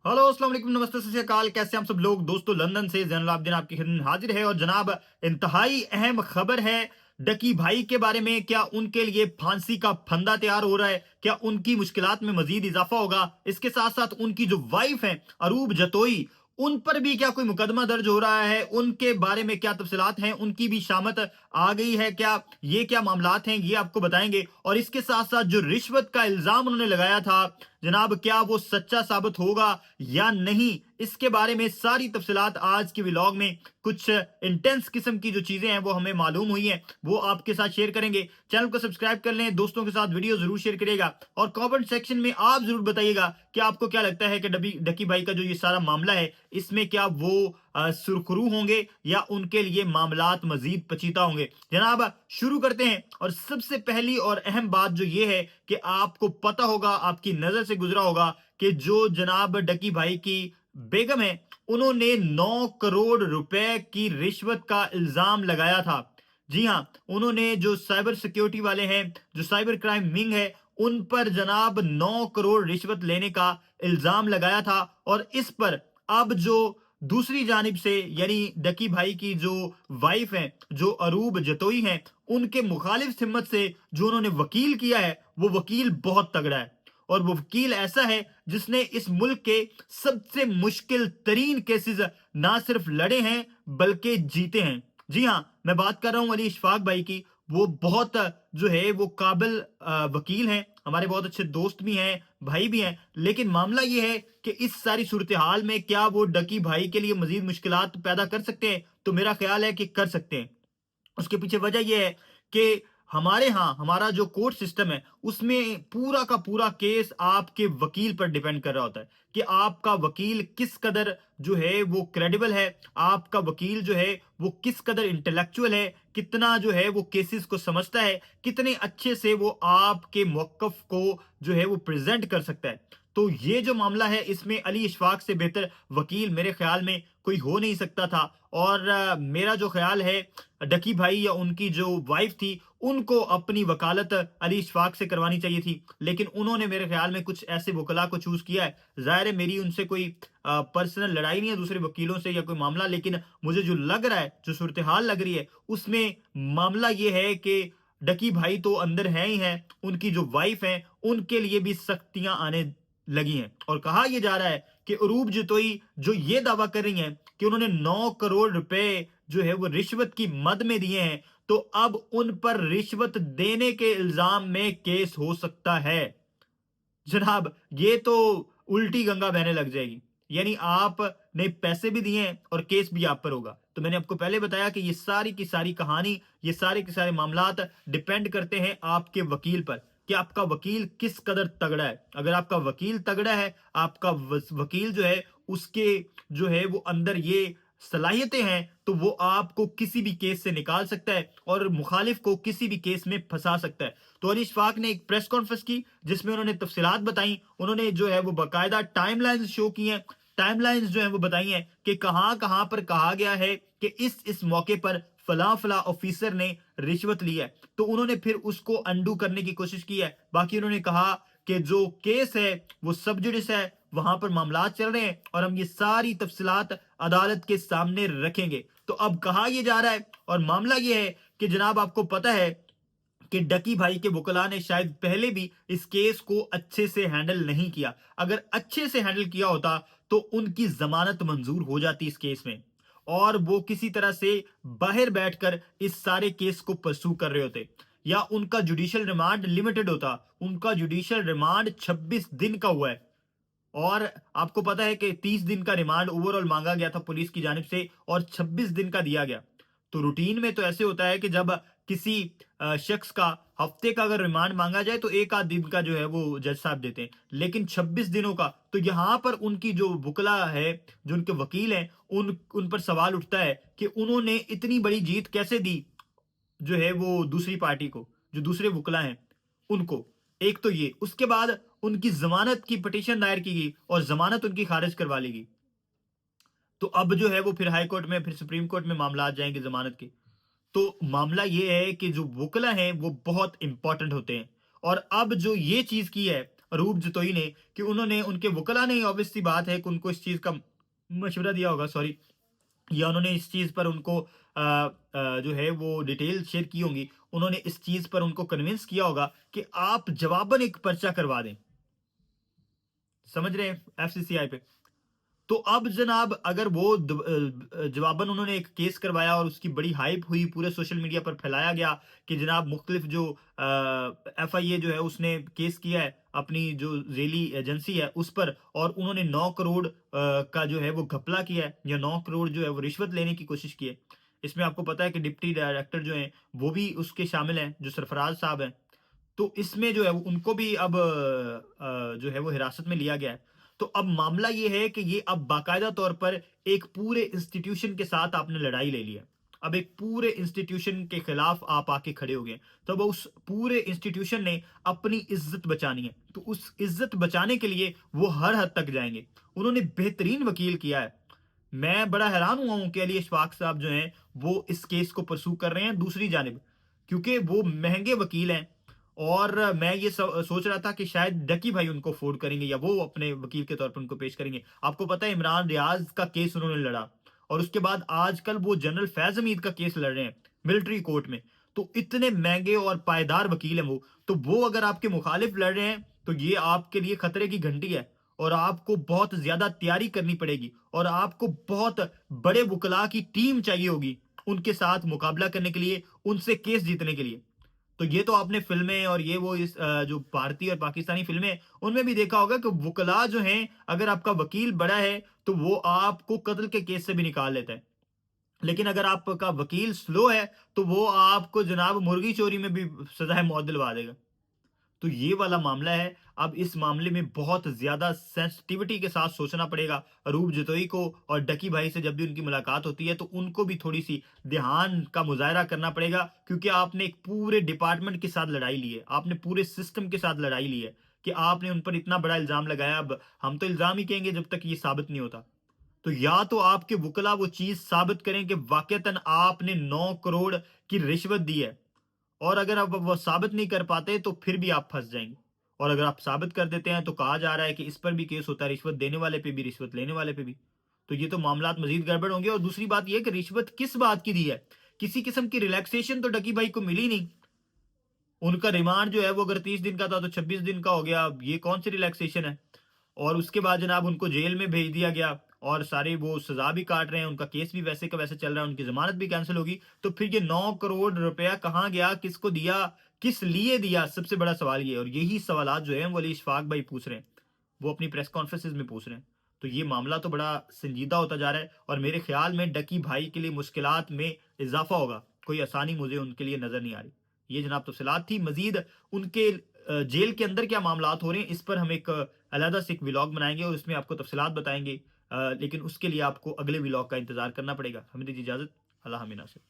Hello अस्सलाम वालेकुम नमस्ते सत श्री अकाल। कैसे हम सब लोग दोस्तों, लंदन से जैनुल आबदीन आपकी खिदमत में हाजिर है। और जनाब, इंतहाई अहम खबर है डकी भाई के बारे में। क्या उनके लिए फांसी का फंदा तैयार हो रहा है? क्या उनकी मुश्किलात में मजीद इजाफा होगा? इसके साथ साथ उनकी जो वाइफ है अरूब जतोई, उन पर भी क्या कोई मुकदमा दर्ज हो रहा है? उनके बारे में क्या तफसीलात हैं? उनकी भी शामत आ गई है क्या? ये क्या मामलात हैं, ये आपको बताएंगे। और इसके साथ साथ जो रिश्वत का इल्जाम उन्होंने लगाया था जनाब, क्या वो सच्चा साबित होगा या नहीं? इसके बारे में सारी तफसीलात आज के व्लॉग में, कुछ इंटेंस किस्म की जो चीजें हैं वो हमें मालूम हुई हैं, वो आपके साथ शेयर करेंगे। चैनल को सब्सक्राइब कर लें, दोस्तों के साथ वीडियो जरूर शेयर करिएगा और कमेंट सेक्शन में आप जरूर बताइएगा कि आपको क्या लगता है कि डकी भाई का जो ये सारा मामला है, इसमें क्या वो सुरखरू होंगे या उनके लिए मामलात मजीद पचीता होंगे। जनाब, शुरू करते हैं। और सबसे पहली और अहम बात जो ये है कि आपको पता होगा, आपकी नजर से गुजरा होगा कि जो जनाब डकी भाई की बेगम है, उन्होंने 9 करोड़ रुपए की रिश्वत का इल्जाम लगाया था। जी हां, उन्होंने जो साइबर सिक्योरिटी वाले हैं, जो साइबर क्राइम विंग है, उन पर जनाब 9 करोड़ रिश्वत लेने का इल्जाम लगाया था। और इस पर अब जो दूसरी जानिब से यानी डकी भाई की जो वाइफ है, जो अरूब जतोई हैं, उनके मुखालिफ हिम्मत से जो उन्होंने वकील किया है, वो वकील बहुत तगड़ा है। और वो वकील ऐसा है जिसने इस मुल्क के सबसे मुश्किल तरीन केसेस ना सिर्फ लड़े हैं बल्कि जीते हैं। जी हां, मैं बात कर रहा हूं अली इशफाक भाई की। वो बहुत जो है वो काबिल वकील हैं, हमारे बहुत अच्छे दोस्त भी हैं, भाई भी हैं। लेकिन मामला ये है कि इस सारी सूरत हाल में क्या वो डकी भाई के लिए मजीद मुश्किलात पैदा कर सकते हैं? तो मेरा ख्याल है कि कर सकते हैं। उसके पीछे वजह यह है कि हमारे यहाँ हमारा जो कोर्ट सिस्टम है, उसमें पूरा का पूरा केस आपके वकील पर डिपेंड कर रहा होता है कि आपका वकील किस कदर जो है वो क्रेडिबल है, आपका वकील जो है वो किस कदर इंटेलेक्चुअल है, कितना जो है वो केसेस को समझता है, कितने अच्छे से वो आपके मौकफ को जो है वो प्रेजेंट कर सकता है। तो ये जो मामला है, इसमें अली इशफाक से बेहतर वकील मेरे ख्याल में कोई हो नहीं सकता था। और मेरा जो ख्याल है, डकी भाई या उनकी जो वाइफ थी, उनको अपनी वकालत अली इशफाक से करवानी चाहिए थी। लेकिन उन्होंने मेरे ख्याल में कुछ ऐसे वकला को चूज किया है। जाहिर है मेरी उनसे कोई पर्सनल लड़ाई नहीं है दूसरे वकीलों से या कोई मामला, लेकिन मुझे जो लग रहा है, जो सूरत हाल लग रही है, उसमें मामला ये है कि डकी भाई तो अंदर है ही है, उनकी जो वाइफ है उनके लिए भी सख्तियां आने लगी हैं। और कहा यह जा रहा है कि अरूब जतोई जो ये दावा कर रही हैं कि उन्होंने 9 करोड़ रुपए जो है वो रिश्वत की मद में दिए हैं, तो अब उन पर रिश्वत देने के इल्जाम में केस हो सकता है। जनाब, ये तो उल्टी गंगा बहने लग जाएगी। यानी आपने पैसे भी दिए हैं और केस भी आप पर होगा। तो मैंने आपको पहले बताया कि ये सारी की सारी कहानी, ये सारे के सारे मामलात डिपेंड करते हैं आपके वकील पर कि आपका वकील किस कदर तगड़ा है। अगर आपका वकील तगड़ा है, आपका वकील जो है उसके जो है वो अंदर ये सलाहियतें हैं, तो वो आपको किसी भी केस से निकाल सकता है और मुखालिफ को किसी भी केस में फंसा सकता है। तो अली इशफाक ने एक प्रेस कॉन्फ्रेंस की जिसमें उन्होंने तफसीलात बताई। उन्होंने जो है वो बाकायदा टाइमलाइंस शो की हैं, टाइमलाइंस जो है वो बताई हैं कि कहां कहां पर कहा गया है कि इस मौके पर फला फला ऑफिसर ने रिश्वत ली है। तो उन्होंने फिर उसको अंडू करने की कोशिश की है। बाकी उन्होंने कहा कि जो केस है वो सब जुडिस है, वहां पर मामलात चल रहे हैं और हम ये सारी तफसीलात अदालत के सामने रखेंगे। तो अब कहा यह जा रहा है और मामला यह है कि जनाब, आपको पता है कि डकी भाई के वकला ने शायद पहले भी इस केस को अच्छे से हैंडल नहीं किया। अगर अच्छे से हैंडल किया होता तो उनकी जमानत मंजूर हो जाती इस केस में और वो किसी तरह से बाहर बैठकर इस सारे केस को परसू कर रहे होते, या उनका जुडिशियल रिमांड लिमिटेड होता। उनका जुडिशियल रिमांड 26 दिन का हुआ है और आपको पता है कि 30 दिन का रिमांड ओवरऑल मांगा गया था पुलिस की जानिब से और 26 दिन का दिया गया। तो रूटीन में तो ऐसे होता है कि जब किसी शख्स का हफ्ते का अगर रिमांड मांगा जाए तो एक आध दिन का जो है वो जज साहब देते हैं, लेकिन 26 दिनों का। तो यहां पर उनकी जो वकला है, जो उनके वकील हैं, उन पर सवाल उठता है कि उन्होंने इतनी बड़ी जीत कैसे दी जो है वो दूसरी पार्टी को, जो दूसरे वकला हैं उनको। एक तो ये, उसके बाद उनकी जमानत की पिटीशन दायर की गई और जमानत उनकी खारिज करवा ली गई। तो अब जो है वो फिर हाई कोर्ट में, फिर सुप्रीम कोर्ट में मामला आ जाएंगे जमानत के। तो मामला ये है कि जो वकला हैं वो बहुत इंपॉर्टेंट होते हैं। और अब जो ये चीज की है अरूप जतोई ने कि उन्होंने उनके वकला ने, ऑब्वियस सी बात है कि उनको इस चीज़ का मशवरा दिया होगा, सॉरी, या उन्होंने इस चीज़ पर उनको जो है वो डिटेल शेयर की होंगी। उन्होंने इस चीज़ पर उनको कन्विंस किया होगा कि आप जवाबन एक पर्चा करवा दें। समझ रहे हैं? एफसीसीआई पे। तो अब जनाब अगर वो जवाबन उन्होंने एक केस करवाया और उसकी बड़ी हाइप हुई, पूरे सोशल मीडिया पर फैलाया गया कि जनाब मुख्तलिफ जो एफआईए जो है उसने केस किया है अपनी जो रेली एजेंसी है उस पर, और उन्होंने 9 करोड़ का जो है वो घपला किया है, या 9 करोड़ जो है वो रिश्वत लेने की कोशिश की है। इसमें आपको पता है कि डिप्टी डायरेक्टर जो हैं वो भी उसके शामिल हैं, जो सरफराज साहब हैं। तो इसमें जो है उनको भी अब जो है वो हिरासत में लिया गया है। तो अब मामला ये है कि ये अब बाकायदा तौर पर एक पूरे इंस्टीट्यूशन के साथ आपने लड़ाई ले ली है। अब एक पूरे इंस्टीट्यूशन के खिलाफ आप आके खड़े हो गए। तो अब उस पूरे इंस्टीट्यूशन ने अपनी इज्जत बचानी है। तो उस इज्जत बचाने के लिए वो हर हद तक जाएंगे। उन्होंने बेहतरीन वकील किया है। मैं बड़ा हैरान हुआ हूं कि अली इशफाक साहब जो हैं वो इस केस को परसू कर रहे हैं दूसरी जानिब, क्योंकि वो महंगे वकील हैं। और मैं ये सोच रहा था कि शायद डकी भाई उनको अफोर्ड करेंगे या वो अपने वकील के तौर पर उनको पेश करेंगे। आपको पता है इमरान रियाज का केस उन्होंने लड़ा, और उसके बाद आजकल वो जनरल फैज हमीद का केस लड़ रहे हैं मिलिट्री कोर्ट में। तो इतने महंगे और पायदार वकील हैं वो, तो वो अगर आपके मुखालिफ लड़ रहे हैं तो ये आपके लिए खतरे की घंटी है, और आपको बहुत ज्यादा तैयारी करनी पड़ेगी, और आपको बहुत बड़े वकला की टीम चाहिए होगी उनके साथ मुकाबला करने के लिए, उनसे केस जीतने के लिए। तो ये तो आपने फिल्में और ये वो इस जो भारतीय और पाकिस्तानी फिल्में उनमें भी देखा होगा कि वकला जो हैं, अगर आपका वकील बड़ा है तो वो आपको कत्ल के केस से भी निकाल लेता है। लेकिन अगर आपका वकील स्लो है तो वो आपको जनाब मुर्गी चोरी में भी सजाए मौत दिलवा देगा। तो ये वाला मामला है। अब इस मामले में बहुत ज्यादा सेंसिटिविटी के साथ सोचना पड़ेगा अरूप जतोई को, और डकी भाई से जब भी उनकी मुलाकात होती है तो उनको भी थोड़ी सी ध्यान का मुजाहरा करना पड़ेगा, क्योंकि आपने एक पूरे डिपार्टमेंट के साथ लड़ाई ली है, आपने पूरे सिस्टम के साथ लड़ाई ली है कि आपने उन पर इतना बड़ा इल्जाम लगाया। अब हम तो इल्जाम ही कहेंगे जब तक ये साबित नहीं होता। तो या तो आपके वकला वो चीज साबित करें कि वाकईतन आपने 9 करोड़ की रिश्वत दी है, और अगर आप वो साबित नहीं कर पाते तो फिर भी आप फंस जाएंगे। और अगर आप साबित कर देते हैं तो कहा जा रहा है कि इस पर भी केस होता है, रिश्वत देने वाले पे भी, रिश्वत लेने वाले पे भी। तो ये तो मामलात मजीद गड़बड़ होंगे। और दूसरी बात यह कि रिश्वत किस बात की दी है? किसी किस्म की रिलैक्सेशन तो डकी भाई को मिली नहीं। उनका रिमांड जो है वो अगर 30 दिन का था तो 26 दिन का हो गया। अब ये कौन सी रिलैक्सेशन है? और उसके बाद जनाब उनको जेल में भेज दिया गया, और सारे वो सजा भी काट रहे हैं, उनका केस भी वैसे का वैसे चल रहा है, उनकी जमानत भी कैंसिल होगी। तो फिर ये 9 करोड़ रुपया कहाँ गया, किसको दिया, किस लिए दिया? सबसे बड़ा सवाल ये है। और यही सवाल जो है वो अली इशफाक भाई पूछ रहे हैं, वो अपनी प्रेस कॉन्फ्रेंसिस में पूछ रहे हैं। तो ये मामला तो बड़ा संजीदा होता जा रहा है, और मेरे ख्याल में डकी भाई के लिए मुश्किलात में इजाफा होगा। कोई आसानी मुझे उनके लिए नजर नहीं आ रही। ये जनाब तफसीलात थी। मजीद उनके जेल के अंदर क्या मामलात हो रहे हैं इस पर हम एक अलहदा से एक व्लॉग बनाएंगे और उसमें आपको तफसीलात बताएंगे। लेकिन उसके लिए आपको अगले व्लॉग का इंतजार करना पड़ेगा। हमें दीजिए इजाजत। अल्लाह हमें नासिर।